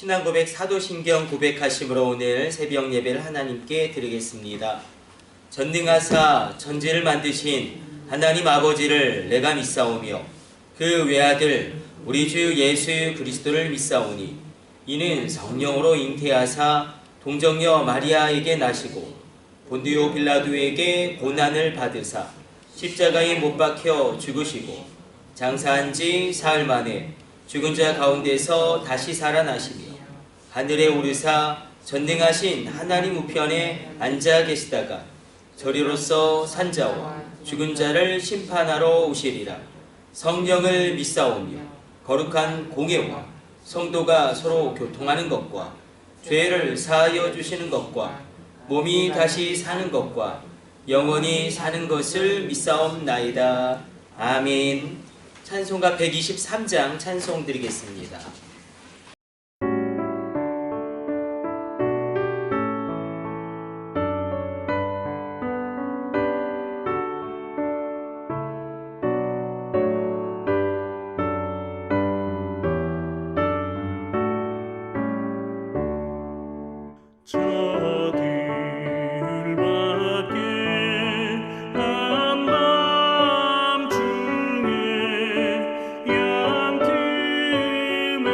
신앙 고백 사도신경 고백하심으로 오늘 새벽 예배를 하나님께 드리겠습니다. 전능하사 천지를 만드신 하나님 아버지를 내가 믿사오며 그 외아들 우리 주 예수 그리스도를 믿사오니 이는 성령으로 잉태하사 동정녀 마리아에게 나시고 본디오 빌라도에게 고난을 받으사 십자가에 못 박혀 죽으시고 장사한 지 사흘 만에 죽은 자 가운데서 다시 살아나시며 하늘에 오르사 전능하신 하나님 우편에 앉아 계시다가 저리로서 산자와 죽은 자를 심판하러 오시리라. 성령을 믿사오며 거룩한 공예와 성도가 서로 교통하는 것과 죄를 사하여 주시는 것과 몸이 다시 사는 것과 영원히 사는 것을 믿사옵나이다. 아멘. 찬송가 123장 찬송 드리겠습니다. 한밤중에 양 틈에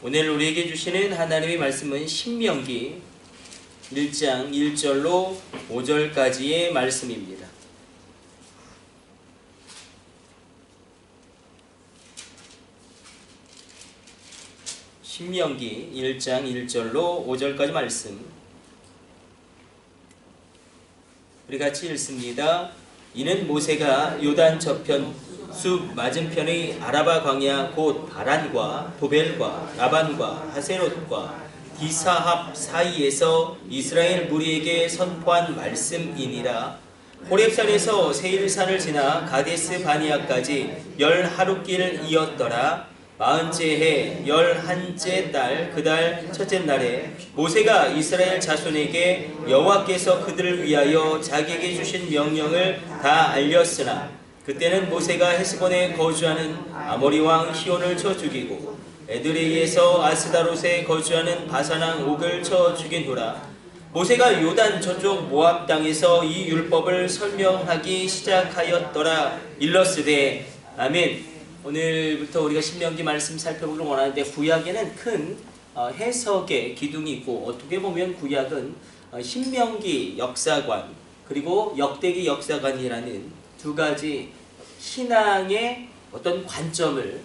오늘 우리에게 주시는 하나님의 말씀은 신명기 1장 1절로 5절까지의 말씀입니다. 신명기 1장 1절로 5절까지 말씀 우리 같이 읽습니다. 이는 모세가 요단 저편 숲 맞은편의 아라바 광야 곧 바란과 도벨과 라반과 하세롯과 디사합 사이에서 이스라엘 무리에게 선포한 말씀이니라. 호렙산에서 세일산을 지나 가데스 바니아까지 10하룻길 이었더라. 40째 해 11째 달 그 달 첫째 날에 모세가 이스라엘 자손에게 여호와께서 그들을 위하여 자기에게 주신 명령을 다 알렸으나 그때는 모세가 헤스본에 거주하는 아모리 왕 시온을 쳐 죽이고 에드레이에서 아스다롯에 거주하는 바산왕 옥을 쳐 죽인 후라. 모세가 요단 저쪽 모압 땅에서 이 율법을 설명하기 시작하였더라. 일러스되 아멘. 오늘부터 우리가 신명기 말씀 살펴보기를 원하는데 구약에는 큰 해석의 기둥이 있고 어떻게 보면 구약은 신명기 역사관 그리고 역대기 역사관이라는 두 가지 신앙의 어떤 관점을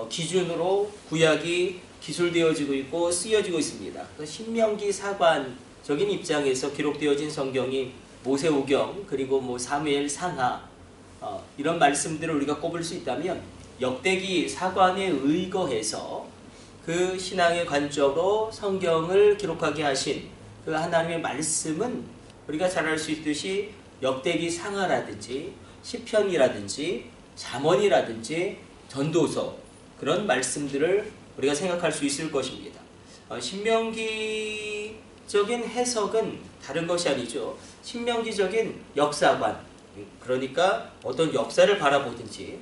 기준으로 구약이 기술되어지고 있고 쓰여지고 있습니다. 신명기 사관적인 입장에서 기록되어진 성경이 모세오경 그리고 사무엘 상하 이런 말씀들을 우리가 꼽을 수 있다면 역대기 사관에 의거해서 그 신앙의 관점으로 성경을 기록하게 하신 그 하나님의 말씀은 우리가 잘 알 수 있듯이 역대기 상하라든지 시편이라든지 잠언이라든지 전도서 그런 말씀들을 우리가 생각할 수 있을 것입니다. 신명기적인 해석은 다른 것이 아니죠. 신명기적인 역사관 그러니까 어떤 역사를 바라보든지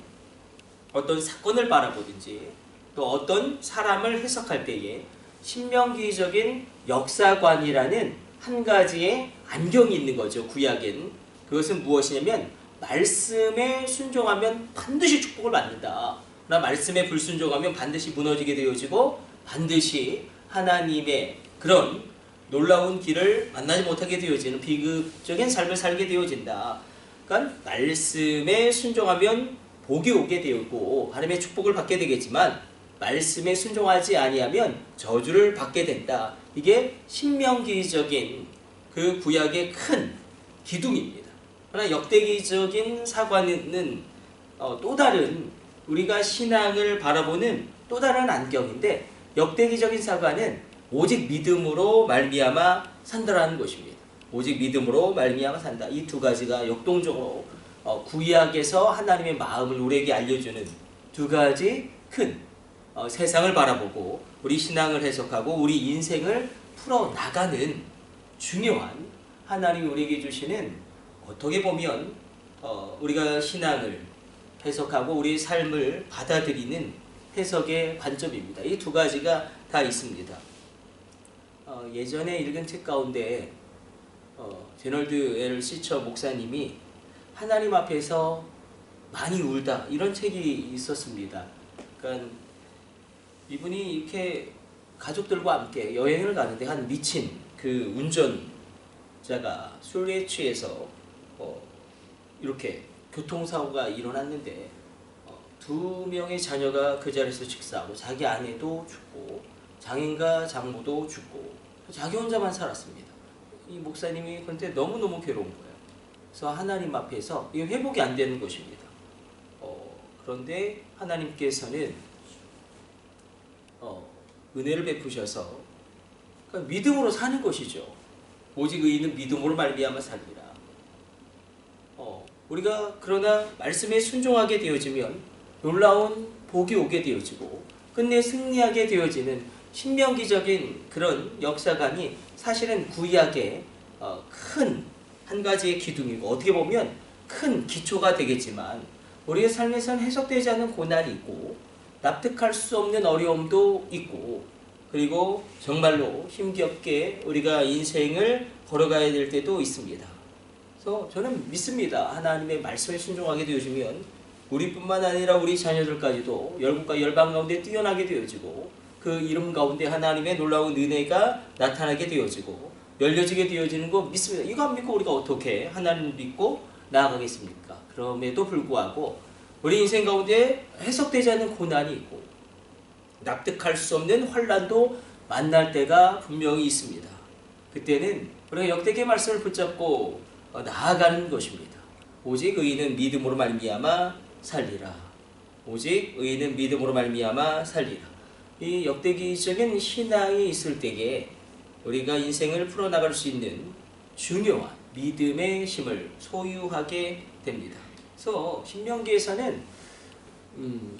어떤 사건을 바라보든지 또 어떤 사람을 해석할 때에 신명기적인 역사관이라는 한 가지의 안경이 있는 거죠. 구약엔 그것은 무엇이냐면 말씀에 순종하면 반드시 축복을 받는다. 그러나 말씀에 불순종하면 반드시 무너지게 되어지고 반드시 하나님의 그런 놀라운 길을 만나지 못하게 되어지는 비극적인 삶을 살게 되어진다. 그러니까 말씀에 순종하면 복이 오게 되었고 하나님의 축복을 받게 되겠지만 말씀에 순종하지 아니하면 저주를 받게 된다. 이게 신명기적인 그 구약의 큰 기둥입니다. 그러나 역대기적인 사관은 또 다른 우리가 신앙을 바라보는 또 다른 안경인데 역대기적인 사관은 오직 믿음으로 말미암아 산다라는 것입니다. 오직 믿음으로 말미암아 산다. 이 두 가지가 역동적으로 구약에서 하나님의 마음을 우리에게 알려주는 두 가지 큰 세상을 바라보고 우리 신앙을 해석하고 우리 인생을 풀어나가는 중요한 하나님이 우리에게 주시는 어떻게 보면 우리가 신앙을 해석하고 우리 삶을 받아들이는 해석의 관점입니다. 이 두 가지가 다 있습니다. 예전에 읽은 책 가운데 제널드 L. 시처 목사님이 하나님 앞에서 많이 울다 이런 책이 있었습니다. 그러니까 이분이 이렇게 가족들과 함께 여행을 가는데 한 미친 그 운전자가 술에 취해서 이렇게 교통사고가 일어났는데 2명의 자녀가 그 자리에서 직사하고 자기 아내도 죽고 장인과 장모도 죽고 자기 혼자만 살았습니다. 이 목사님이 그런데 너무너무 괴로운 거예요. 그래서 하나님 앞에서 이게 회복이 안 되는 것입니다. 그런데 하나님께서는 은혜를 베푸셔서 그러니까 믿음으로 사는 것이죠. 오직 의인은 믿음으로 말미암아 살리라. 우리가 그러나 말씀에 순종하게 되어지면 놀라운 복이 오게 되어지고 끝내 승리하게 되어지는 신명기적인 그런 역사관이 사실은 구약의 큰 한 가지의 기둥이고 어떻게 보면 큰 기초가 되겠지만 우리의 삶에서는 해석되지 않은 고난이 있고 납득할 수 없는 어려움도 있고 그리고 정말로 힘겹게 우리가 인생을 걸어가야 될 때도 있습니다. 그래서 저는 믿습니다. 하나님의 말씀에 순종하게 되어지면 우리뿐만 아니라 우리 자녀들까지도 열국과 열방 가운데 뛰어나게 되어지고 그 이름 가운데 하나님의 놀라운 은혜가 나타나게 되어지고 열려지게 되어지는 거 믿습니다. 이거 안 믿고 우리가 어떻게 하나님을 믿고 나아가겠습니까? 그럼에도 불구하고 우리 인생 가운데 해석되지 않는 고난이 있고 납득할 수 없는 환난도 만날 때가 분명히 있습니다. 그때는 우리가 역대기의 말씀을 붙잡고 나아가는 것입니다. 오직 의인은 믿음으로 말미암아 살리라. 오직 의인은 믿음으로 말미암아 살리라. 이 역대기적인 신앙이 있을 때에 우리가 인생을 풀어나갈 수 있는 중요한 믿음의 힘을 소유하게 됩니다. 그래서 신명기에서는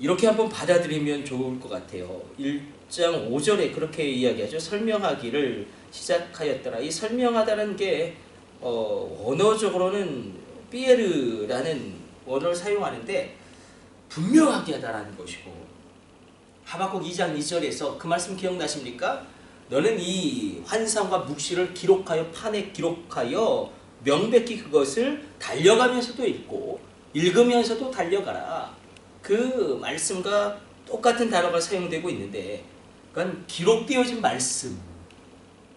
이렇게 한번 받아들이면 좋을 것 같아요. 1장 5절에 그렇게 이야기하죠. 설명하기를 시작하였더라. 이 설명하다는 게 언어적으로는 삐에르라는 원어를 사용하는데 분명하게 하다라는 것이고, 하박국 2장 2절에서 그 말씀 기억나십니까? 너는 이 환상과 묵시를 기록하여 판에 기록하여 명백히 그것을 달려가면서도 읽고 읽으면서도 달려가라. 그 말씀과 똑같은 단어가 사용되고 있는데, 그건 기록되어진 말씀,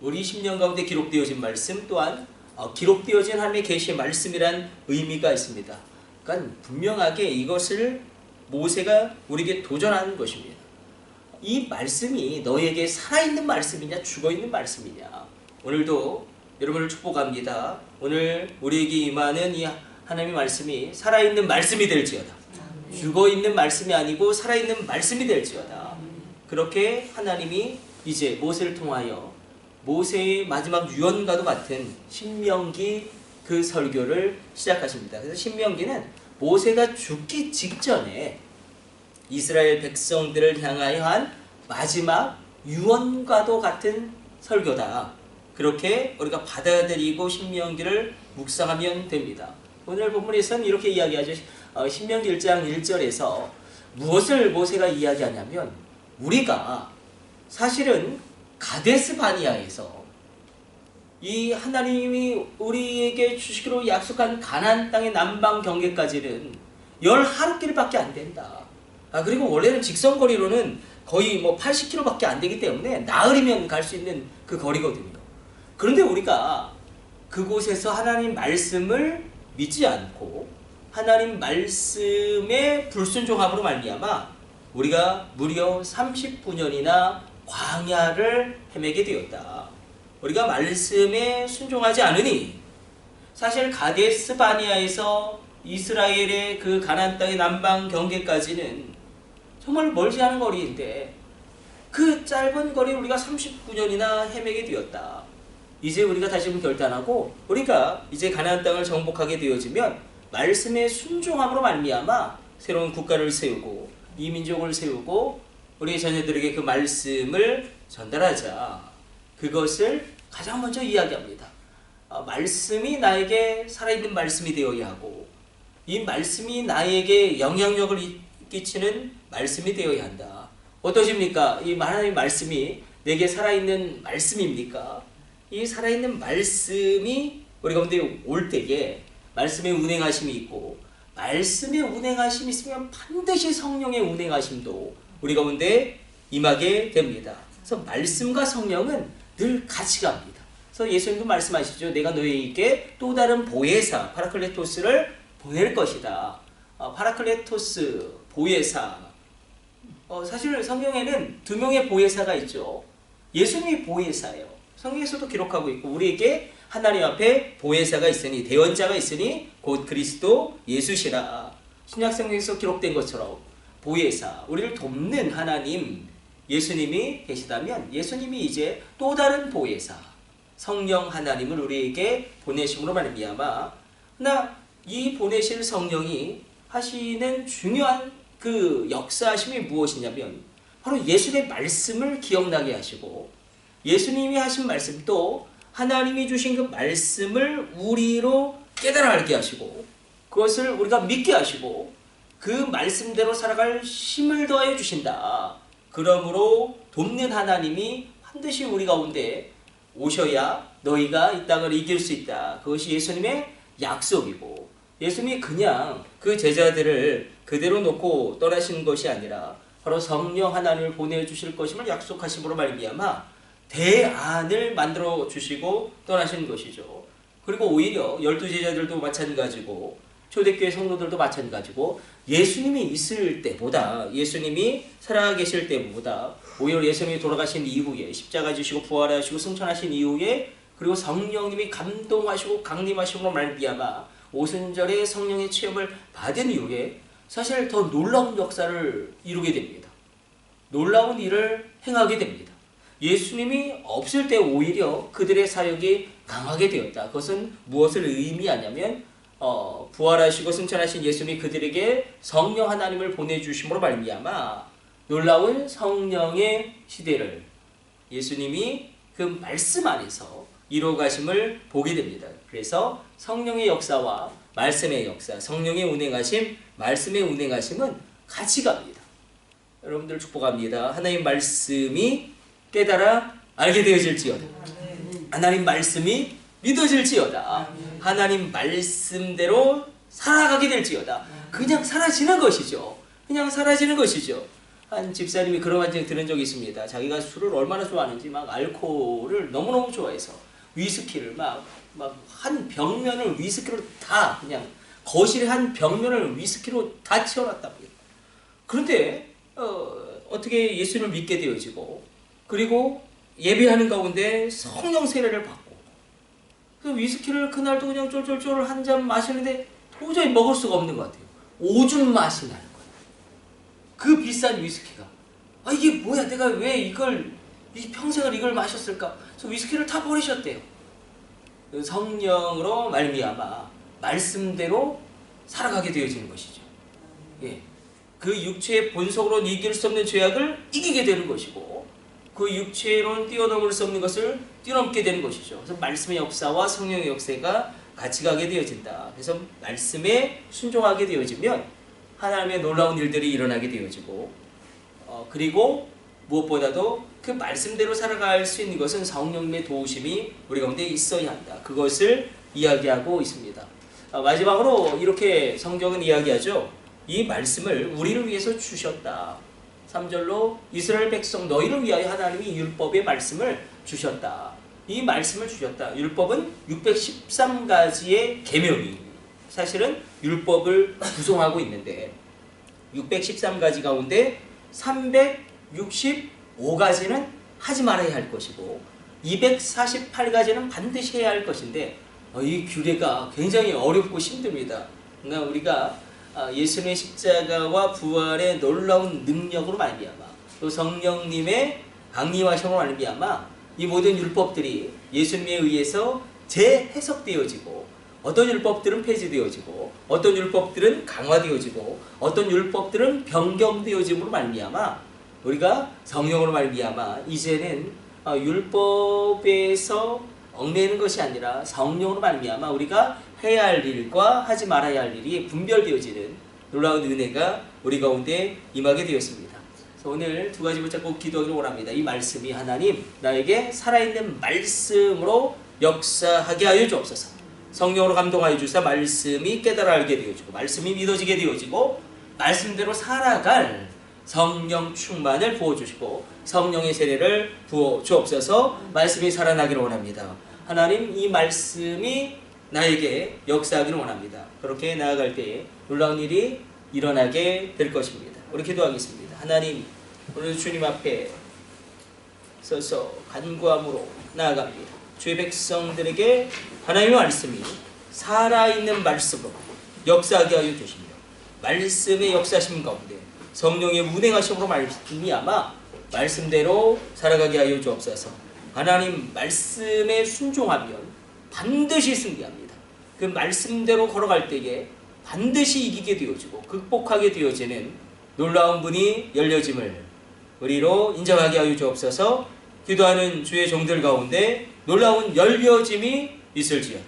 우리 10년 가운데 기록되어진 말씀 또한 기록되어진 하나님의 계시의 말씀이란 의미가 있습니다. 그러니까 분명하게 이것을 모세가 우리에게 도전하는 것입니다. 이 말씀이 너에게 살아있는 말씀이냐 죽어있는 말씀이냐. 오늘도 여러분을 축복합니다. 오늘 우리에게 임하는 이 하나님의 말씀이 살아있는 말씀이 될지어다. 죽어있는 말씀이 아니고 살아있는 말씀이 될지어다. 그렇게 하나님이 이제 모세를 통하여 모세의 마지막 유언과도 같은 신명기 그 설교를 시작하십니다. 그래서 신명기는 모세가 죽기 직전에 이스라엘 백성들을 향하여 한 마지막 유언과도 같은 설교다. 그렇게 우리가 받아들이고 신명기를 묵상하면 됩니다. 오늘 본문에서는 이렇게 이야기하죠. 신명기 1장 1절에서 무엇을 모세가 이야기하냐면, 우리가 사실은 가데스 바니아에서 이 하나님이 우리에게 주시기로 약속한 가나안 땅의 남방 경계까지는 11길밖에 안 된다. 그리고 원래는 직선거리로는 거의 80km밖에 안 되기 때문에 나흘이면 갈 수 있는 그 거리거든요. 그런데 우리가 그곳에서 하나님 말씀을 믿지 않고 하나님 말씀에 불순종함으로 말미암아 우리가 무려 39년이나 광야를 헤매게 되었다. 우리가 말씀에 순종하지 않으니 사실 가데스 바니아에서 이스라엘의 그 가나안 땅의 남방 경계까지는 정말 멀지 않은 거리인데 그 짧은 거리를 우리가 39년이나 헤매게 되었다. 이제 우리가 다시금 결단하고 우리가 이제 가나안 땅을 정복하게 되어지면 말씀에 순종함으로 말미암아 새로운 국가를 세우고 이 민족을 세우고 우리 자녀들에게 그 말씀을 전달하자. 그것을 가장 먼저 이야기합니다. 말씀이 나에게 살아있는 말씀이 되어야 하고 이 말씀이 나에게 영향력을 끼치는 말씀이 되어야 한다. 어떠십니까? 이 하나님의 말씀이 내게 살아있는 말씀입니까? 이 살아있는 말씀이 우리 가운데 올 때에 말씀의 운행하심이 있고, 말씀의 운행하심이 있으면 반드시 성령의 운행하심도 우리 가운데 임하게 됩니다. 그래서 말씀과 성령은 늘 같이 갑니다. 그래서 예수님도 말씀하시죠. 내가 너희에게 또 다른 보혜사 파라클레토스를 보낼 것이다. 파라클레토스, 보혜사. 사실 성경에는 두 명의 보혜사가 있죠. 예수님이 보혜사예요. 성경에서도 기록하고 있고 우리에게 하나님 앞에 보혜사가 있으니, 대언자가 있으니 곧 그리스도 예수시라. 신약성경에서 기록된 것처럼 보혜사, 우리를 돕는 하나님 예수님이 계시다면 예수님이 이제 또 다른 보혜사 성령 하나님을 우리에게 보내심으로 말미암아 이 보내실 성령이 하시는 중요한 그 역사하심이 무엇이냐면 바로 예수님의 말씀을 기억나게 하시고 예수님이 하신 말씀 또 하나님이 주신 그 말씀을 우리로 깨달아 알게 하시고 그것을 우리가 믿게 하시고 그 말씀대로 살아갈 힘을 더해 주신다. 그러므로 돕는 하나님이 반드시 우리 가운데 오셔야 너희가 이 땅을 이길 수 있다. 그것이 예수님의 약속이고 예수님이 그냥 그 제자들을 그대로 놓고 떠나시는 것이 아니라 바로 성령 하나님을 보내주실 것임을 약속하심으로 말미암아 대안을 만들어 주시고 떠나신 것이죠. 그리고 오히려 12제자들도 마찬가지고 초대교회 성도들도 마찬가지고 예수님이 있을 때보다, 예수님이 살아계실 때보다 오히려 예수님이 돌아가신 이후에 십자가 지시고 부활하시고 승천하신 이후에 그리고 성령님이 감동하시고 강림하심으로 말미암아 오순절에 성령의 체험을 받은 이후에 사실 더 놀라운 역사를 이루게 됩니다. 놀라운 일을 행하게 됩니다. 예수님이 없을 때 오히려 그들의 사역이 강하게 되었다. 그것은 무엇을 의미하냐면 부활하시고 승천하신 예수님이 그들에게 성령 하나님을 보내주심으로 말미암아 놀라운 성령의 시대를 예수님이 그 말씀 안에서 이루어가심을 보게 됩니다. 그래서 성령의 역사와 말씀의 역사, 성령의 운행하심, 말씀의 운행하심은 같이 갑니다. 여러분들 축복합니다. 하나님 말씀이 깨달아 알게 되어질지어다. 하나님 말씀이 믿어질지어다. 하나님 말씀대로 살아가게 될지어다. 그냥 사라지는 것이죠. 그냥 사라지는 것이죠. 한 집사님이 그런 말씀 들은 적이 있습니다. 자기가 술을 얼마나 좋아하는지 막 알코올을 너무너무 좋아해서 위스키를 막 한 벽면을 위스키로 다 그냥 거실에 한 벽면을 위스키로 다 채워놨답니다. 그런데 어떻게 예수를 믿게 되어지고 그리고 예배하는 가운데 성령 세례를 받고 그 위스키를 그날도 그냥 쫄쫄쫄 한 잔 마시는데 도저히 먹을 수가 없는 것 같아요. 오줌 맛이 나는 거예요. 그 비싼 위스키가. 이게 뭐야, 내가 왜 이걸 평생을 이걸 마셨을까? 그래서 위스키를 다 버리셨대요. 성령으로 말미암아 말씀대로 살아가게 되어지는 것이죠. 예. 그 육체의 본성으로는 이길 수 없는 죄악을 이기게 되는 것이고 그 육체로는 뛰어넘을 수 없는 것을 뛰어넘게 되는 것이죠. 그래서 말씀의 역사와 성령의 역사가 같이 가게 되어진다. 그래서 말씀에 순종하게 되어지면 하나님의 놀라운 일들이 일어나게 되어지고 그리고 무엇보다도 그 말씀대로 살아갈 수 있는 것은 성령님의 도우심이 우리 가운데 있어야 한다. 그것을 이야기하고 있습니다. 마지막으로 이렇게 성경은 이야기하죠. 이 말씀을 우리를 위해서 주셨다. 3절로 이스라엘 백성 너희를 위하여 하나님이 율법의 말씀을 주셨다. 이 말씀을 주셨다. 율법은 613가지의 계명이 사실은 율법을 구성하고 있는데 613가지 가운데 365가지는 하지 말아야 할 것이고 248가지는 반드시 해야 할 것인데 이 규례가 굉장히 어렵고 힘듭니다. 그러니까 우리가 예수님의 십자가와 부활의 놀라운 능력으로 말미암아 또 성령님의 강림하심으로 말미암아 이 모든 율법들이 예수님에 의해서 재해석되어지고 어떤 율법들은 폐지되어지고 어떤 율법들은 강화되어지고 어떤 율법들은 변경되어짐으로 말미암아 우리가 성령으로 말미암아 이제는 율법에서 얽매이는 것이 아니라 성령으로 말미암아 우리가 해야 할 일과 하지 말아야 할 일이 분별되어지는 놀라운 은혜가 우리 가운데 임하게 되었습니다. 그래서 오늘 두 가지 붙잡고 기도하기를 원합니다. 이 말씀이 하나님 나에게 살아있는 말씀으로 역사하게 하여 주옵소서. 성령으로 감동하여 주사 말씀이 깨달아 알게 되어지고 말씀이 믿어지게 되어지고 말씀대로 살아갈 성령 충만을 부어주시고 성령의 세례를 부어 주옵소서. 말씀이 살아나기를 원합니다. 하나님 이 말씀이 나에게 역사하기를 원합니다. 그렇게 나아갈 때에 놀라운 일이 일어나게 될 것입니다. 우리 기도하겠습니다. 하나님 오늘 주님 앞에 서서 간구함으로 나아갑니다. 주의 백성들에게 하나님의 말씀이 살아있는 말씀으로 역사하게 하여 주시며 말씀의 역사심 가운데 성령의 운행하심으로 말미암아 말씀대로 살아가게 하여 주옵소서. 하나님 말씀에 순종하면 반드시 승리합니다. 그 말씀대로 걸어갈 때에 반드시 이기게 되어지고 극복하게 되어지는 놀라운 문이 열려짐을 우리로 인정하게 하여 주옵소서. 기도하는 주의 종들 가운데 놀라운 열려짐이 있을지어다.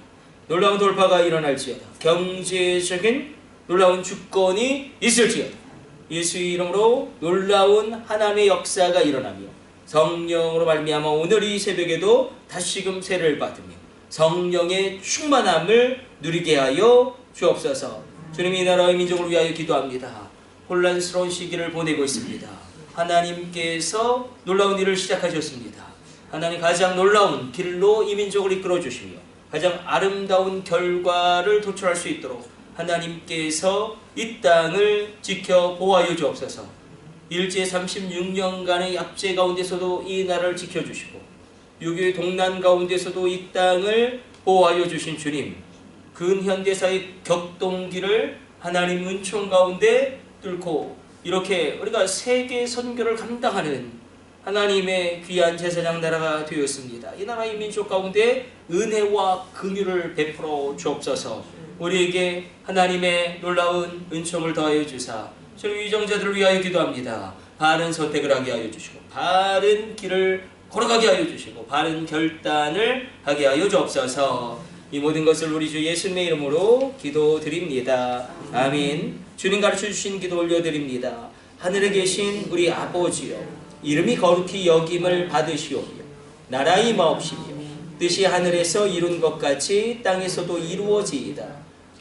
놀라운 돌파가 일어날지어다. 경제적인 놀라운 주권이 있을지어다. 예수의 이름으로 놀라운 하나님의 역사가 일어나며 성령으로 말미암아 오늘 이 새벽에도 다시금 세례를 받으며 성령의 충만함을 누리게 하여 주옵소서. 주님 이 나라의 민족을 위하여 기도합니다. 혼란스러운 시기를 보내고 있습니다. 하나님께서 놀라운 일을 시작하셨습니다. 하나님 가장 놀라운 길로 이 민족을 이끌어 주시며 가장 아름다운 결과를 도출할 수 있도록 하나님께서 이 땅을 지켜 보호하여 주옵소서. 일제 36년간의 약제 가운데서도 이 나라를 지켜주시고 6.25 동란 가운데서도 이 땅을 보호하여 주신 주님, 근현대사의 격동기를 하나님 은총 가운데 뚫고 이렇게 우리가 세계 선교를 감당하는 하나님의 귀한 제사장 나라가 되었습니다. 이 나라의 민족 가운데 은혜와 긍휼을 베풀어 주옵소서. 우리에게 하나님의 놀라운 은총을 더하여 주사 저희 위정자들을 위하여 기도합니다. 바른 선택을 하게 하여 주시고 바른 길을 걸어가게 하여 주시고 바른 결단을 하게 하여 주옵소서. 이 모든 것을 우리 주 예수님의 이름으로 기도드립니다. 아멘. 주님 가르쳐 주신 기도 올려드립니다. 하늘에 계신 우리 아버지여, 이름이 거룩히 여김을 받으시오며 나라의 마옵시며 뜻이 하늘에서 이룬 것 같이 땅에서도 이루어지이다.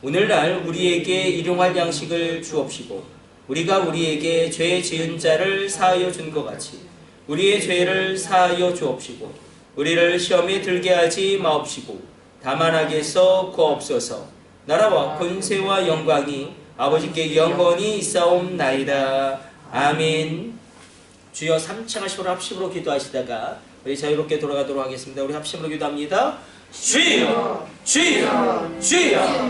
오늘날 우리에게 일용할 양식을 주옵시고 우리가 우리에게 죄 지은 자를 사하여 준 것 같이 우리의 죄를 사하여 주옵시고 우리를 시험에 들게 하지 마옵시고 다만 악에서 구하옵소서. 나라와 권세와 영광이 아버지께 영원히 있사옵나이다. 아멘. 주여, 3층 하시고 합심으로 기도하시다가 우리 자유롭게 돌아가도록 하겠습니다. 우리 합심으로 기도합니다. 주여, 주여, 주여.